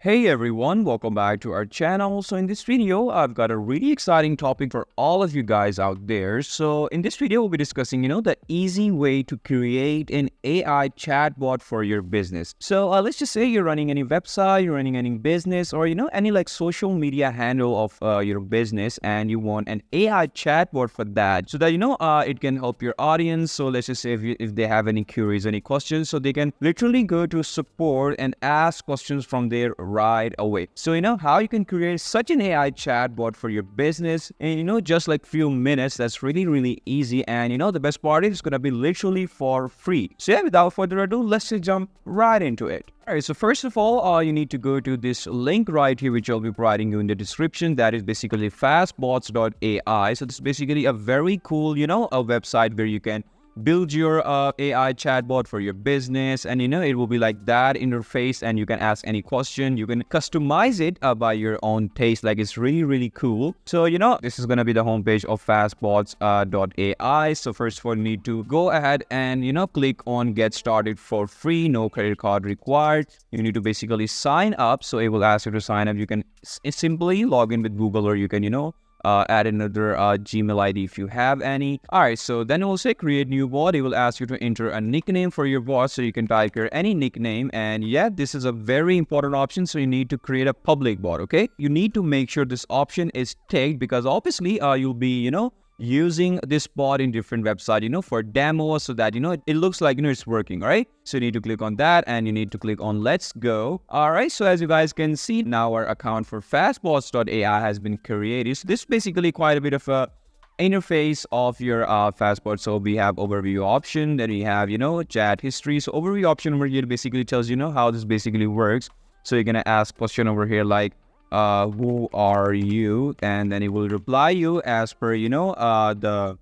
Hey everyone, welcome back to our channel. So in this video, I've got a really exciting topic for all of you guys out there. So in this video, we'll be discussing, the easy way to create an AI chatbot for your business. So let's just say you're running any website, you're running any business, or any like social media handle of your business, and you want an AI chatbot for that, so that it can help your audience. So let's just say if they have any queries, any questions, so they can literally go to support and ask questions from there right away. So how you can create such an AI chatbot for your business in just like few minutes. That's really easy, and the best part is it's gonna be literally for free. So yeah, without further ado, let's just jump right into it. Alright, so first of all, you need to go to this link right here, which I'll be providing you in the description. That is basically fastbots.ai. So this is basically a very cool, a website where you can build your AI chatbot for your business, and it will be like that interface, and you can ask any question. You can customize it by your own taste. Like, it's really cool. So this is gonna be the homepage of fastbots.ai. So first of all, you need to go ahead and click on get started for free, no credit card required. You need to basically sign up. So it will ask you to sign up. You can simply log in with Google, or you can add another Gmail ID if you have any. Alright, so then it will say create new bot. It will ask you to enter a nickname for your bot, so you can type here any nickname. And yeah, this is a very important option. So you need to create a public bot. Okay, you need to make sure this option is ticked, because obviously you'll be using this bot in different website for demos, so that it looks like it's working. All right, so you need to click on that, and you need to click on let's go. All right, so as you guys can see, now our account for fastbots.ai has been created. So this is basically quite a bit of a interface of your fastbot. So we have overview option, then we have chat history. So overview option over here basically tells how this basically works. So you're gonna ask question over here like who are you, and then it will reply you as per the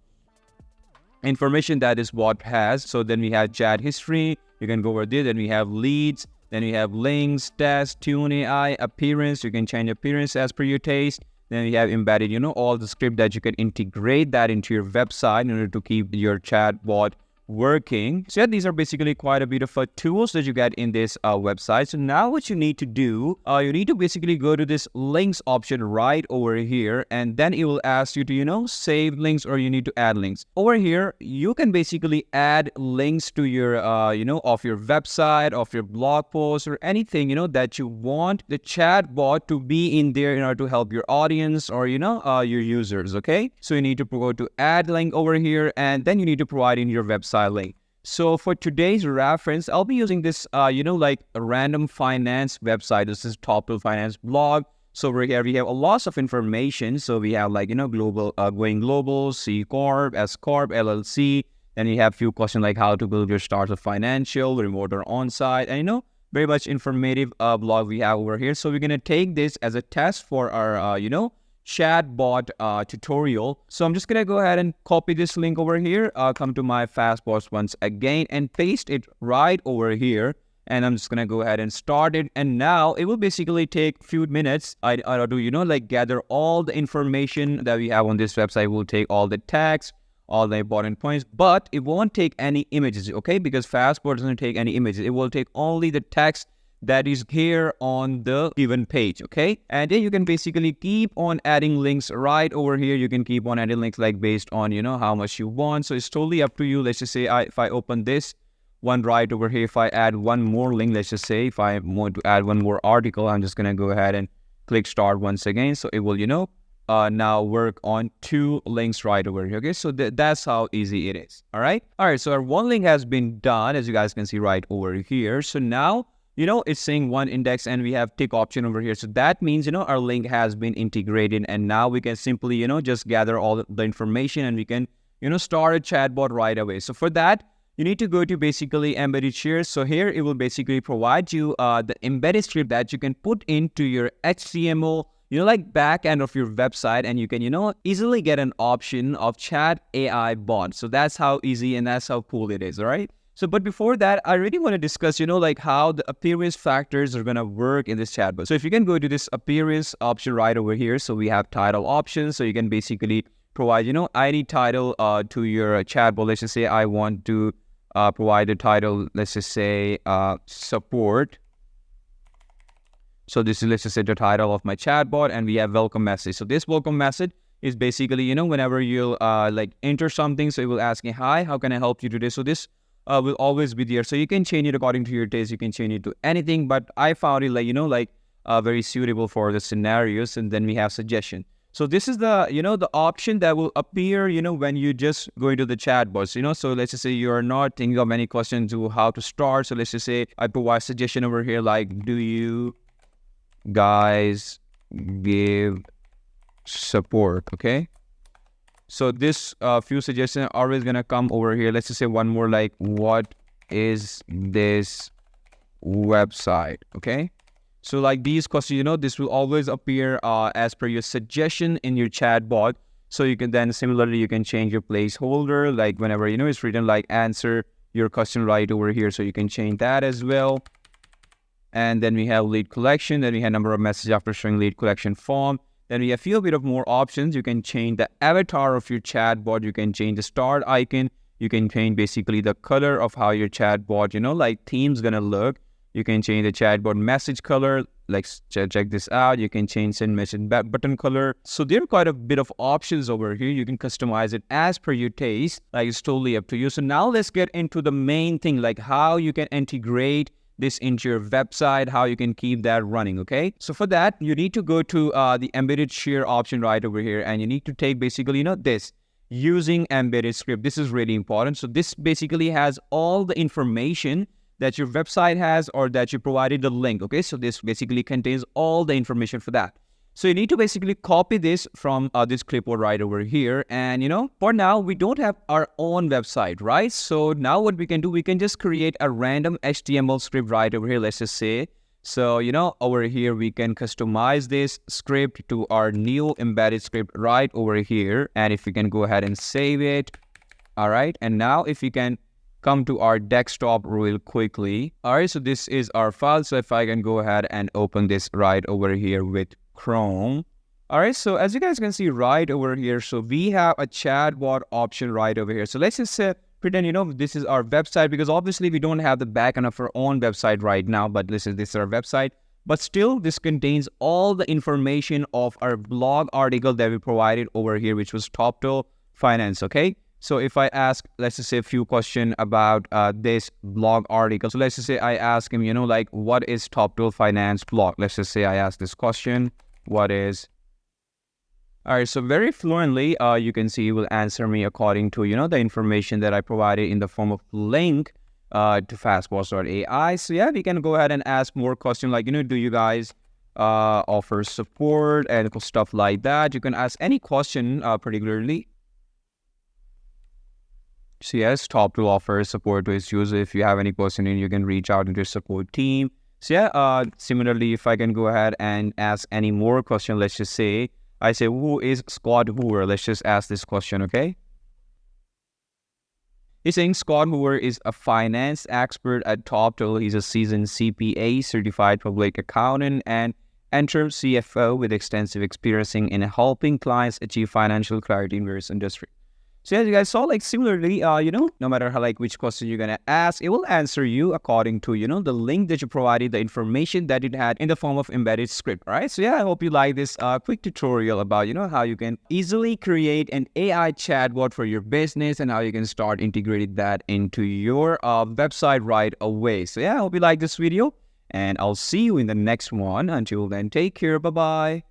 information that this bot has. So then we have chat history, you can go over there. Then we have leads, then we have links, test, tune AI, appearance. You can change appearance as per your taste. Then we have embedded all the script that you can integrate that into your website in order to keep your chat bot working. So yeah, these are basically quite a bit of tools that you get in this website. So now what you need to do, you need to basically go to this links option right over here, and then it will ask you to save links, or you need to add links. Over here you can basically add links to your of your website, of your blog post, or anything that you want the chat bot to be in there in order to help your audience, or your users. Okay, so you need to go to add link over here, and then you need to provide in your website link. So for today's reference, I'll be using this, like a random finance website. This is Top 2 Finance blog. So over here we have a lot of information. So we have like global, going global, C Corp, S Corp, LLC. Then you have few questions like how to build your startup financial, remote or on-site, and very much informative blog we have over here. So we're gonna take this as a test for our chatbot tutorial. So I'm just gonna go ahead and copy this link over here, come to my fastbots once again, and paste it right over here. And I'm just gonna go ahead and start it. And now it will basically take a few minutes. I do like gather all the information that we have on this website. We'll take all the text, all the important points, but it won't take any images. Okay, because fastbot doesn't take any images. It will take only the text that is here on the given page. Okay, and then you can basically keep on adding links right over here. You can keep on adding links like based on how much you want. So it's totally up to you. Let's just say if I open this one right over here, if I add one more link, let's just say if I want to add one more article, I'm just gonna go ahead and click start once again. So it will now work on 2 links right over here. Okay, so that's how easy it is. All right, so our one link has been done, as you guys can see right over here. So now it's saying one index, and we have tick option over here. So that means our link has been integrated, and now we can simply just gather all the information, and we can start a chatbot right away. So for that, you need to go to basically embedded shares. So here it will basically provide you the embedded script that you can put into your HTML like back end of your website, and you can easily get an option of chat AI bot. So that's how easy and that's how cool it is. All right, so but before that, I really want to discuss like how the appearance factors are going to work in this chatbot. So if you can go to this appearance option right over here, so we have title options. So you can basically provide ID title to your chatbot. Let's just say I want to provide a title, let's just say support So this is, let's just say, the title of my chatbot, and we have welcome message. So this welcome message is basically, whenever you like enter something, so it will ask me, hi, how can I help you today? So this will always be there. So you can change it according to your taste. You can change it to anything, but I found it very suitable for the scenarios. And then we have suggestion. So this is the, the option that will appear, when you just go into the chat box, so let's just say you're not thinking of any questions to how to start. So let's just say I provide suggestion over here, like, do you guys give support? Okay. So this few suggestions are always going to come over here. Let's just say one more, like, what is this website? Okay. So like these questions, this will always appear as per your suggestion in your chat bot. So you can then similarly, you can change your placeholder, like whenever, it's written like answer your question right over here. So you can change that as well. And then we have lead collection. Then we have number of messages after showing lead collection form. Then we have a few bit of more options. You can change the avatar of your chat bot. You can change the start icon. You can change basically the color of how your chat bot, like theme's going to look. You can change the chatbot message color. Like, check this out. You can change send message button color. So there are quite a bit of options over here. You can customize it as per your taste. Like, it's totally up to you. So now let's get into the main thing, like how you can integrate this into your website, how you can keep that running. Okay. So for that, you need to go to the embedded share option right over here. And you need to take basically, this using embedded script. This is really important. So this basically has all the information that your website has, or that you provided the link. Okay, so this basically contains all the information for that. So you need to basically copy this from this clipboard right over here. And for now, we don't have our own website, right? So now what we can do, we can just create a random HTML script right over here. Let's just say, so over here we can customize this script to our new embedded script right over here. And if we can go ahead and save it, all right. And now if we can come to our desktop real quickly. All right, so this is our file. So if I can go ahead and open this right over here with Chrome. All right, so as you guys can see right over here, so we have a chatbot option right over here. So let's just say, pretend, this is our website, because obviously we don't have the backend of our own website right now, but this is our website. But still, this contains all the information of our blog article that we provided over here, which was Top Toe Finance, okay? So if I ask, let's just say a few questions about this blog article. So let's just say I ask him, like, what is Top Tool Finance blog? Let's just say I ask this question, what is... All right, so very fluently, you can see he will answer me according to, the information that I provided in the form of link to fastbots.ai. So yeah, we can go ahead and ask more questions like, do you guys offer support and stuff like that. You can ask any question particularly. So yes, Top Tool offers support to its user. If you have any question, you can reach out to your support team. So yeah, similarly, if I can go ahead and ask any more question, let's just say, I say, who is Scott Hoover? Let's just ask this question, okay? He's saying Scott Hoover is a finance expert at Top Tool. He's a seasoned CPA, certified public accountant, and interim CFO with extensive experience in helping clients achieve financial clarity in various industries. So as you guys saw, like similarly, no matter how, like which question you're going to ask, it will answer you according to, the link that you provided, the information that it had in the form of embedded script, all right? So yeah, I hope you like this quick tutorial about, how you can easily create an AI chatbot for your business and how you can start integrating that into your website right away. So yeah, I hope you like this video, and I'll see you in the next one. Until then, take care. Bye-bye.